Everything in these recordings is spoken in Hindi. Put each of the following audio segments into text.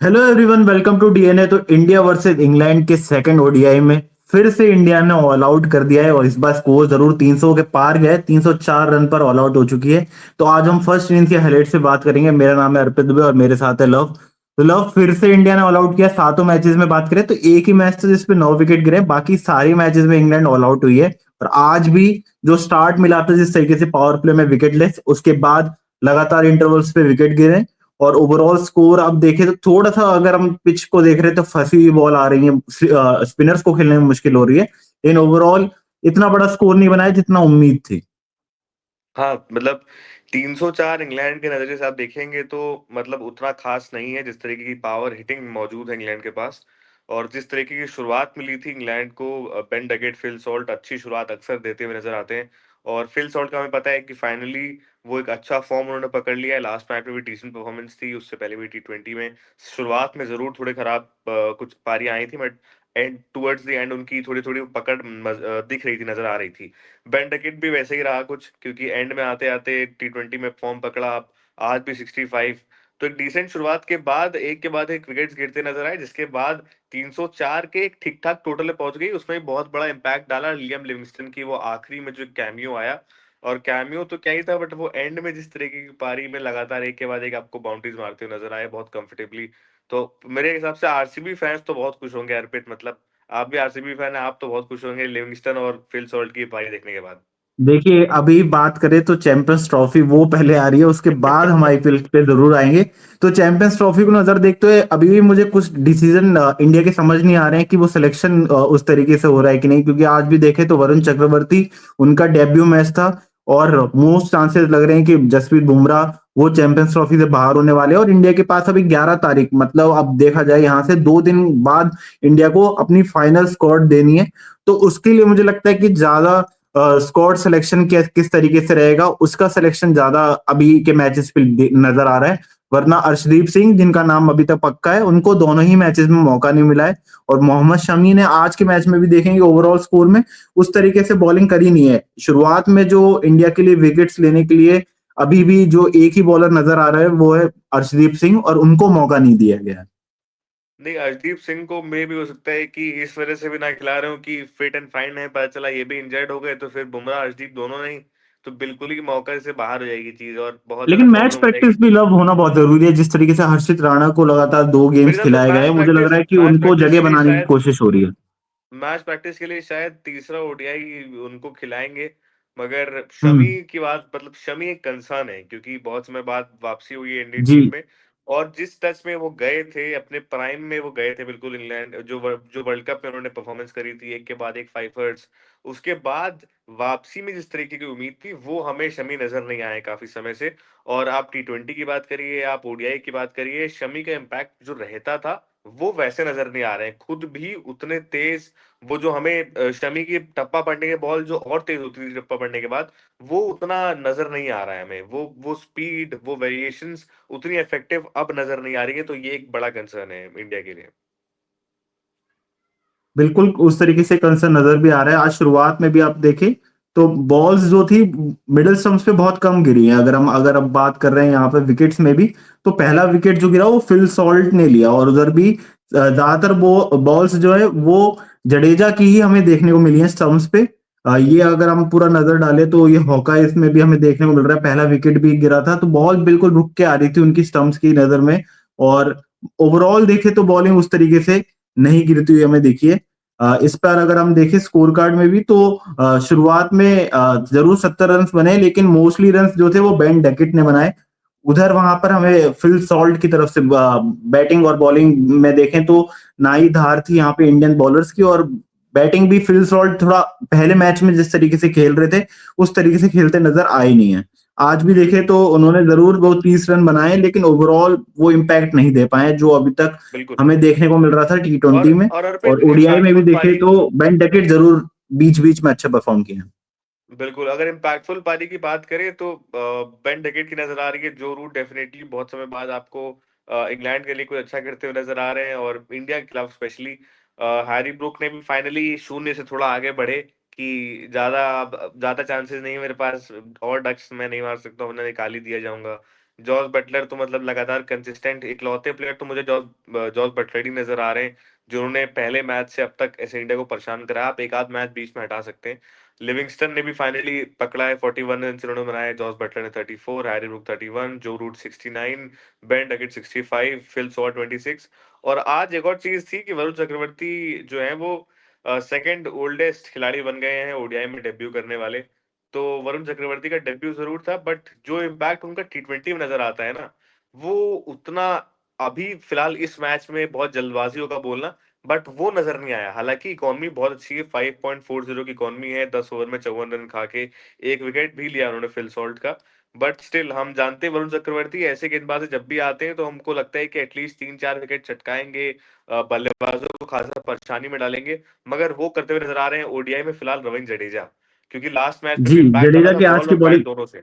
Hello everyone, welcome to DNA. तो इंडिया वर्सेस इंग्लैंड के सेकंड ओडीआई में फिर से इंडिया ने ऑल आउट कर दिया है और इस बार स्कोर जरूर 300 के पार गया है। 304 रन पर ऑल आउट हो चुकी है। तो आज हम फर्स्ट इनिंग्स के हाइलाइट से बात करेंगे। मेरा नाम है अर्पित दुबे और मेरे साथ है लव। तो लव, फिर से इंडिया ने ऑल आउट किया। सातों मैचेस में बात करें तो एक ही मैच था जिसपे 9 विकेट गिरे, बाकी सारी मैचेस में इंग्लैंड ऑल आउट हुई है। और आज भी जो स्टार्ट मिला था जिस तरीके से पावर प्ले में विकेटलेस, उसके बाद लगातार इंटरवल्स पे विकेट गिरे। और ओवरऑल स्कोर आप देखें तो थोड़ा सा, अगर हम पिच को देख रहे हैं तो फंसी हुई बॉल आ रही है, स्पिनर्स को खेलने में मुश्किल हो रही है। लेकिन ओवरऑल इतना बड़ा स्कोर नहीं बनाया जितना उम्मीद थी। हाँ, मतलब 304 इंग्लैंड के नज़रिए से आप देखेंगे तो मतलब उतना ख़ास नहीं है, जिस तरीके की पावर हिटिंग मौजूद है इंग्लैंड के पास और जिस तरीके की शुरुआत मिली थी इंग्लैंड को। बेन डगेट, फिल सॉल्ट अच्छी शुरुआत अक्सर देते हुए नज़र आते हैं और फिल सॉल्ट का हमें पता है कि फाइनली वो एक अच्छा फ़ॉर्म उन्होंने पकड़ लिया है। लास्ट मैच में भी डिसेंट परफ़ॉर्मेंस थी, उससे पहले भी टी20 में शुरुआत में ज़रूर थोड़े ख़राब कुछ पारियाँ आई थी, बट टुवर्ड्स द एंड उनकी थोड़ी-थोड़ी पकड़ दिख रही थी, नज़र आ रही थी। बेन डकेट भी वैसे ही रहा कुछ, क्योंकि एंड में आते-आते टी20 में फॉर्म पकड़ा। आप आज भी 65, तो एक डिसेंट शुरुआत के बाद एक के बाद एक विकेट्स गिरते नज़र आए, जिसके बाद 304 के एक ठीक-ठाक टोटल पे पहुँच गई। उसमें भी बहुत बड़ा इम्पैक्ट डाला लियाम लिविंगस्टन की वो आखिरी में जो कैमियो आया, और कैमियो तो क्या ही था, बट वो एंड में जिस तरीके की पारी में लगातार एक के बाद एक आपको बाउंड्रीज मारते हुए नज़र आए बहुत कंफर्टेबली। तो मेरे हिसाब से आरसीबी फैन्स तो बहुत खुश होंगे अर्पित, मतलब आप भी आरसीबी फैन हैं, आप तो बहुत खुश होंगे लिविंगस्टन और फिल सॉल्ट की पारी देखने के बाद। देखिए, अभी बात करें तो चैंपियंस ट्रॉफी वो पहले आ रही है, उसके बाद हम आईपीएल पे जरूर आएंगे। तो चैंपियंस ट्रॉफी को नजर देखते हुए अभी भी मुझे कुछ डिसीजन इंडिया के समझ नहीं आ रहे हैं कि वो सिलेक्शन उस तरीके से हो रहा है कि नहीं। क्योंकि आज भी देखे तो वरुण चक्रवर्ती, उनका डेब्यू मैच था और मोस्ट चांसेस लग रहे हैं कि जसप्रीत बुमराह वो चैंपियंस ट्रॉफी से बाहर होने वाले हैं। और इंडिया के पास अभी 11 तारीख, मतलब अब देखा जाए यहाँ से 2 दिन बाद इंडिया को अपनी फाइनल स्क्वाड देनी है। तो उसके लिए मुझे लगता है कि ज्यादा स्क्वाड सिलेक्शन किस तरीके से रहेगा, उसका सिलेक्शन ज्यादा अभी के मैचेस पे नजर आ रहा है। वरना अर्शदीप सिंह, जिनका नाम अभी तक पक्का है, उनको दोनों ही मैचेस में मौका नहीं मिला है। और मोहम्मद शमी ने आज के मैच में भी देखेंगे ओवरऑल स्कोर में उस तरीके से बॉलिंग करी नहीं है। शुरुआत में जो इंडिया के लिए विकेट्स लेने के लिए अभी भी जो एक ही बॉलर नजर आ रहा है वो है अर्शदीप सिंह, और उनको मौका नहीं दिया गया है। नहीं, अर्शदीप सिंह को मे भी हो सकता है कि इस वजह से भी ना खिला रहे हो कि फिट एंड फाइन है, पता चला ये भी इंजर्ड हो गए तो फिर बुमराह अर्शदीप दोनों नहीं, तो बिल्कुल ही मौके से बाहर हो जाएगी चीज और बहुत ज्यादा लेकिन मैच प्रॉब्लम हो प्रैक्टिस जाएगी। भी लव होना बहुत जरूरी है। जिस तरीके से हर्षित राणा को लगातार 2 गेम्स मेरे हिसाब से खिलाए गए, मुझे लग रहा है कि मैच उनको प्रैक्टिस जगह के लिए बनाने की शायद कोशिश हो रही है। तीसरा ओडीआई उनको खिलाएंगे। मगर हम्म। शमी की बात, मतलब शमी एक कंसर्न है क्योंकि बहुत समय बाद वापसी हुई है इंडियन जी। टीम में, और जिस टच में वो गए थे अपने प्राइम में, वो गए थे बिल्कुल इंग्लैंड, जो वर्ल्ड कप में उन्होंने परफॉर्मेंस करी थी एक के बाद एक फाइफर्स, उसके बाद वापसी में जिस तरीके की उम्मीद थी वो हमें शमी नजर नहीं आए काफी समय से। और आप टी20 की बात करिए, आप ओडीआई की बात करिए, शमी का इम्पैक्ट जो रहता था वो वैसे नजर नहीं आ रहे हैं, खुद भी उतने तेज। वो जो हमें शमी की टप्पा पड़ने के बॉल जो और तेज होती थी टप्पा पड़ने के बाद, वो उतना नजर नहीं आ रहा है हमें, वो स्पीड, वो वेरिएशंस उतनी इफेक्टिव अब नजर नहीं आ रही है, तो ये एक बड़ा कंसर्न है इंडिया के लिए। बिल्कुल उस तरीके से कंसर्न नजर भी आ रहा है। आज शुरुआत में भी आप देखें तो बॉल्स जो थी मिडिल स्टंप्स पे बहुत कम गिरी है। अगर अब बात कर रहे हैं यहाँ पे विकेट्स में भी, तो पहला विकेट जो गिरा वो फिल सॉल्ट ने लिया। और उधर भी ज्यादातर बॉल्स जो है वो जडेजा की ही हमें देखने को मिली है स्टंप्स पे। ये अगर हम पूरा नजर डालें तो ये हॉकाइज में भी हमें देखने को मिल रहा है, पहला विकेट भी गिरा था तो बॉल बिल्कुल रुक के आ रही थी उनकी स्टंप्स की नजर में। और ओवरऑल देखे तो बॉलिंग उस तरीके से नहीं गिरती हुई हमें देखिए। इस पर अगर हम देखें स्कोर कार्ड में भी तो शुरुआत में जरूर 70 रन बने, लेकिन मोस्टली रन जो थे वो बेन डकेट ने बनाए। उधर वहां पर हमें फिल सॉल्ट की तरफ से बैटिंग और बॉलिंग में देखें तो ना ही धार थी यहाँ पे इंडियन बॉलर्स की। और बैटिंग भी फिल सॉल्ट थोड़ा पहले मैच में जिस तरीके से खेल रहे थे उस तरीके से खेलते नजर आए नहीं है। आज भी देखे तो उन्होंने जरूर वो 30 रन बनाए, लेकिन ओवरऑल वो इम्पैक्ट नहीं दे पाए जो अभी तक बिल्कुल। हमें देखने को मिल रहा था टी20 में। और और अर्पित, ओडीआई में भी इम्पैक्टफुल देखे पारी, तो बेन डकेट जरूर बीच बीच में अच्छा परफॉर्म किए हैं। बिल्कुल, अगर इम्पैक्टफुल पारी की बात करें तो बेन डकेट की नज़र आ रही है। जो रूट डेफिनिटली बहुत समय बाद आपको इंग्लैंड के लिए कुछ अच्छा करते हुए नज़र आ रहे हैं, और इंडिया के खिलाफ स्पेशली हैरी ब्रूक ने भी फाइनली शून्य से थोड़ा आगे बढ़े कि ज़्यादा चांसेस नहीं है मेरे पास, और डक्स मैं नहीं मार सकता हूँ, वरना निकाल ही दिया जाऊँगा। जॉस बटलर तो मतलब लगातार कंसिस्टेंट इकलौते प्लेयर तो मुझे जॉस बटलर ही नजर आ रहे हैं जिन्होंने पहले मैच से अब तक ऐसे इंडिया को परेशान करा। आप एक आध मैच बीच में हटा सकते हैं। लिविंगस्टन ने भी फाइनली पकड़ा है, 41 रन उन्होंने बनाए, जॉस बटलर ने 34, Harry Brook 31, Joe Root 69, Ben Duckett 65, Phil Salt 26। और आज एक और चीज थी कि वरुण चक्रवर्ती जो है वो सेकंड ओल्डेस्ट खिलाड़ी बन गए हैं ओडीआई में डेब्यू करने वाले। तो वरुण चक्रवर्ती का डेब्यू जरूर था, बट जो इम्पैक्ट उनका टी20 में नजर आता है ना, वो उतना अभी फिलहाल इस मैच में बहुत जल्दबाजी होगा बोलना, बट वो नजर नहीं आया। हालांकि इकॉनमी बहुत अच्छी है, 5.40 की इकॉनमी है, 10 ओवर में 54 रन खा के एक विकेट भी लिया उन्होंने फिल सॉल्ट का। बट स्टिल हम जानते हैं वरुण चक्रवर्ती ऐसे गेंदबाज जब भी आते हैं तो हमको लगता है कि एटलीस्ट 3-4 विकेट चटकाएंगे, बल्लेबाजों को खासा परेशानी में डालेंगे। मगर वो करते हुए नजर आ रहे हैं ओडीआई में फिलहाल रविंद्र जडेजा, क्योंकि लास्ट मैच में जी, भी इम्पैक्ट डाला जडेजा था की आज बॉल की और बैट बॉलिंग। दोनों से।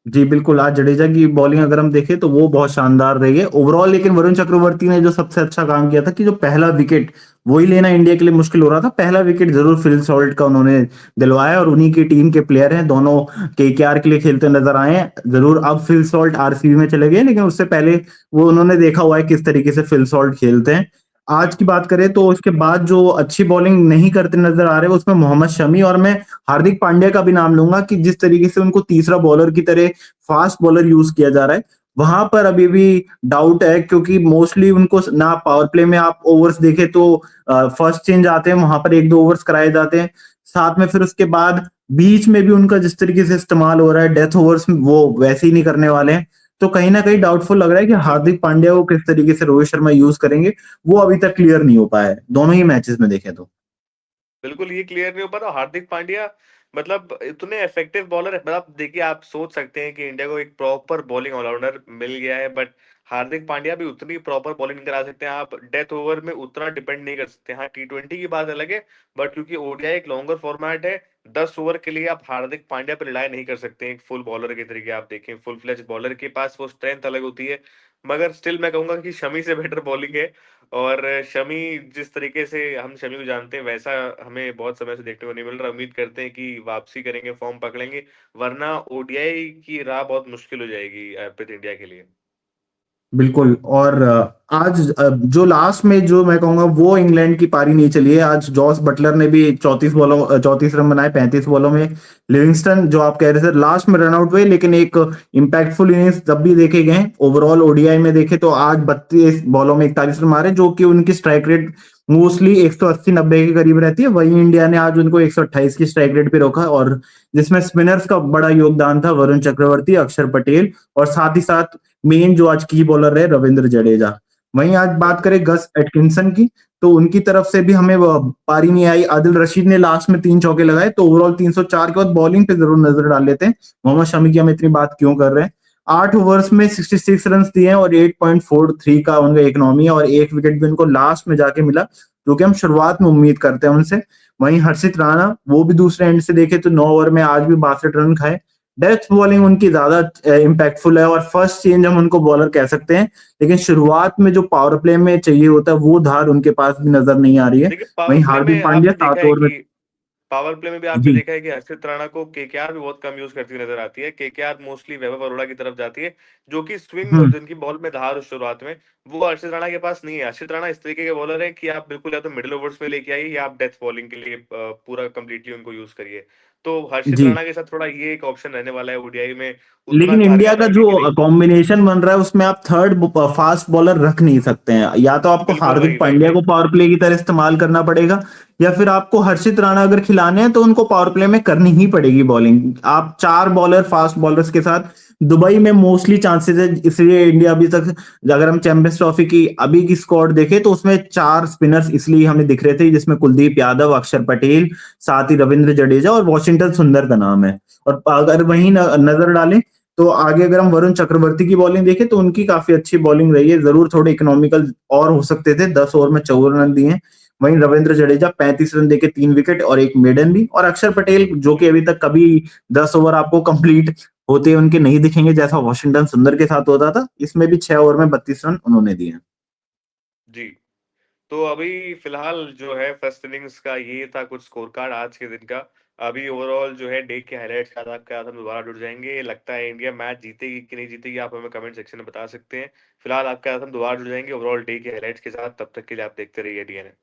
जी बिल्कुल, आज जडेजा की बॉलिंग अगर हम देखें तो वो बहुत शानदार रही है ओवरऑल, लेकिन वरुण चक्रवर्ती ने जो सबसे अच्छा काम किया था कि जो पहला विकेट वही लेना इंडिया के लिए मुश्किल हो रहा था, पहला विकेट जरूर फिल सॉल्ट का उन्होंने दिलवाया, और उन्हीं की टीम के प्लेयर हैं दोनों, केकेआर के लिए खेलते नजर आए हैं जरूर। अब फिल सॉल्ट आरसीबी में चले गए, लेकिन उससे पहले वो उन्होंने देखा हुआ है किस तरीके से फिल सॉल्ट खेलते हैं। आज की बात करें तो उसके बाद जो अच्छी बॉलिंग नहीं करते नजर आ रहे हैं उसमें मोहम्मद शमी, और मैं हार्दिक पांड्या का भी नाम लूंगा कि जिस तरीके से उनको तीसरा बॉलर की तरह फास्ट बॉलर यूज किया जा रहा है, वहां पर अभी भी डाउट है, क्योंकि मोस्टली उनको ना पावर प्ले में आप ओवर्स देखें तो फर्स्ट चेंज आते हैं, वहां पर एक दो ओवर्स कराए जाते हैं, साथ में फिर उसके बाद बीच में भी उनका जिस तरीके से इस्तेमाल हो रहा है डेथ ओवर्स में वो वैसे ही नहीं करने वाले हैं। तो कहीं ना कहीं डाउटफुल लग रहा है कि बिल्कुल हार्दिक पांड्या को किस तरीके से रोहित शर्मा यूज करेंगे, वो अभी तक क्लियर नहीं हो पाया है दोनों ही मैचेस में देखें तो। बिल्कुल ये क्लियर नहीं हो पा रहा। हार्दिक पांड्या मतलब इतने इफेक्टिव बॉलर है, मतलब देखिए आप सोच सकते हैं कि इंडिया को एक प्रॉपर बॉलिंग ऑलराउंडर मिल गया है, बट हार्दिक पांड्या भी उतनी प्रॉपर बॉलिंग नहीं करा सकते हैं। आप डेथ ओवर में उतना डिपेंड नहीं कर सकते। हाँ टी20 की बात अलग है, बट क्योंकि ओडीआई एक लॉन्गर फॉर्मेट है, 10 ओवर के लिए आप हार्दिक पांड्या पर रिलाय नहीं कर सकते। एक फुल बॉलर के तरीके आप देखें, फुल फ्लेज बॉलर के पास वो स्ट्रेंथ अलग होती है। मगर स्टिल मैं कहूंगा कि शमी से बेटर बॉलिंग है। और शमी जिस तरीके से हम शमी को जानते हैं वैसा हमें बहुत समय से देखने को नहीं मिल रहा। उम्मीद करते हैं कि वापसी करेंगे, फॉर्म पकड़ेंगे, वरना ओडीआई की राह बहुत मुश्किल हो जाएगी अर्पित इंडिया के लिए। बिल्कुल। और आज जो लास्ट में जो मैं कहूंगा वो इंग्लैंड की पारी नहीं चली है। आज जॉस बटलर ने भी 34 रन बनाए 35 बॉलों में। लिविंगस्टन जो आप कह रहे थे लास्ट में रन आउट हुए, लेकिन एक इम्पैक्टफुल इनिंग्स जब भी देखे गए ओवरऑल ओडीआई में देखे तो आज 32 बॉलों में 41 रन मारे, जो कि उनकी स्ट्राइक रेट मोस्टली 180-90 के करीब रहती है। वहीं इंडिया ने आज उनको 128 की स्ट्राइक रेट पे रोका, और जिसमें स्पिनर्स का बड़ा योगदान था, वरुण चक्रवर्ती, अक्षर पटेल, और साथ ही साथ मेन जो आज की बॉलर रहे रविंद्र जडेजा। वहीं आज बात बिल्कुल करें गस एटकिंसन की, तो उनकी तरफ से भी हमें पारी नहीं आई। आदिल रशीद ने लास्ट में 3 चौके लगाए, तो ओवरऑल 304 के बाद बॉलिंग पे जरूर नजर डाल लेते हैं। मोहम्मद शमी की हम इतनी बात क्यों कर रहे हैं, 8 ओवर्स में 66 रन दिए हैं और 8.43 का उनका इकोनॉमी है, और एक विकेट भी उनको लास्ट में जाके मिला, जो कि हम शुरुआत में उम्मीद करते हैं उनसे। वहीं हर्षित राणा वो भी दूसरे एंड से देखे तो 9 ओवर में आज भी 62 रन खाए। डेथ बॉलिंग उनकी ज्यादा इम्पैक्टफुल है, और फर्स्ट चेंज हम उनको बॉलर कह सकते हैं, लेकिन शुरुआत में जो पावर प्ले में चाहिए होता है वो धार उनके पास भी नजर नहीं आ रही है। देखिए पावर वहीं प्ले हार्दिक में पांड्या आपने देखा सात है ओवर में। कि पावर प्ले में भी आपने जी देखा है कि हर्षित राणा को केकेआर भी बहुत कम यूज करती हुई नजर आती है। केकेआर मोस्टली वैभव अरोड़ा की तरफ जाती है, जो कि स्विंग हम्म जिनकी बॉल में धार हो शुरुआत में, वो हर्षित राणा के पास नहीं है। हर्षित राणा इस तरीके के बॉलर है कि आप बिल्कुल या तो मिडिल ओवर्स में लेके आइए या आप डेथ बॉलिंग के लिए पूरा कंप्लीटली उनको यूज करिए। तो हर्षित जी। राणा के साथ थोड़ा ये एक ऑप्शन रहने वाला है ओडीआई में, उतना लेकिन कार्य इंडिया का करने जो के लिए। कॉम्बिनेशन बन रहा है उसमें आप थर्ड फास्ट बॉलर रख नहीं सकते हैं, या तो आपको बिल्कुल वही हार्दिक वही पांड्या वही को पावर प्ले की तरह इस्तेमाल करना पड़ेगा, या फिर आपको हर्षित राणा अगर खिलाने हैं तो उनको पावर प्ले में करनी ही पड़ेगी बॉलिंग। आप 4 बॉलर फास्ट बॉलर्स के साथ दुबई में मोस्टली चांसेस है, इसलिए इंडिया अभी तक, अगर हम चैंपियंस ट्रॉफी की अभी की स्क्वाड देखें तो उसमें 4 स्पिनर्स इसलिए हमें दिख रहे थे, जिसमें कुलदीप यादव, अक्षर पटेल, साथ ही रविंद्र जडेजा और वॉशिंगटन सुंदर का नाम है। और अगर जी वहीं नजर डालें तो आगे अगर हम वरुण चक्रवर्ती की बॉलिंग देखें तो उनकी काफी अच्छी बॉलिंग रही है, जरूर थोड़े इकोनॉमिकल और हो सकते थे, 10 ओवर में 54 रन दिए हैं। वहीं रविंद्र जडेजा 35 रन देके 3 विकेट और एक मेडन भी, और अक्षर पटेल जो कि अभी तक कभी 10 ओवर आपको कंप्लीट होते उनके नहीं दिखेंगे जैसा वॉशिंगटन सुंदर के साथ होता था, इसमें भी 6 ओवर में 32 रन उन्होंने दिए हैं। जी। तो अभी फिलहाल जो है फर्स्ट इनिंग्स का ये था कुछ स्कोर कार्ड आज के दिन का। अभी ओवरऑल जो है डे के हाइलाइट्स के साथ आपके साथ हम दोबारा जुड़ जाएंगे। लगता है इंडिया मैच जीतेगी कि नहीं जीतेगी, आप हमें कमेंट सेक्शन में बता सकते हैं। फिलहाल आपके साथ हम दोबारा जुड़ जाएंगे ओवरऑल डे के हाइलाइट्स के साथ। तब तक के लिए आप देखते रहिए डीएनए।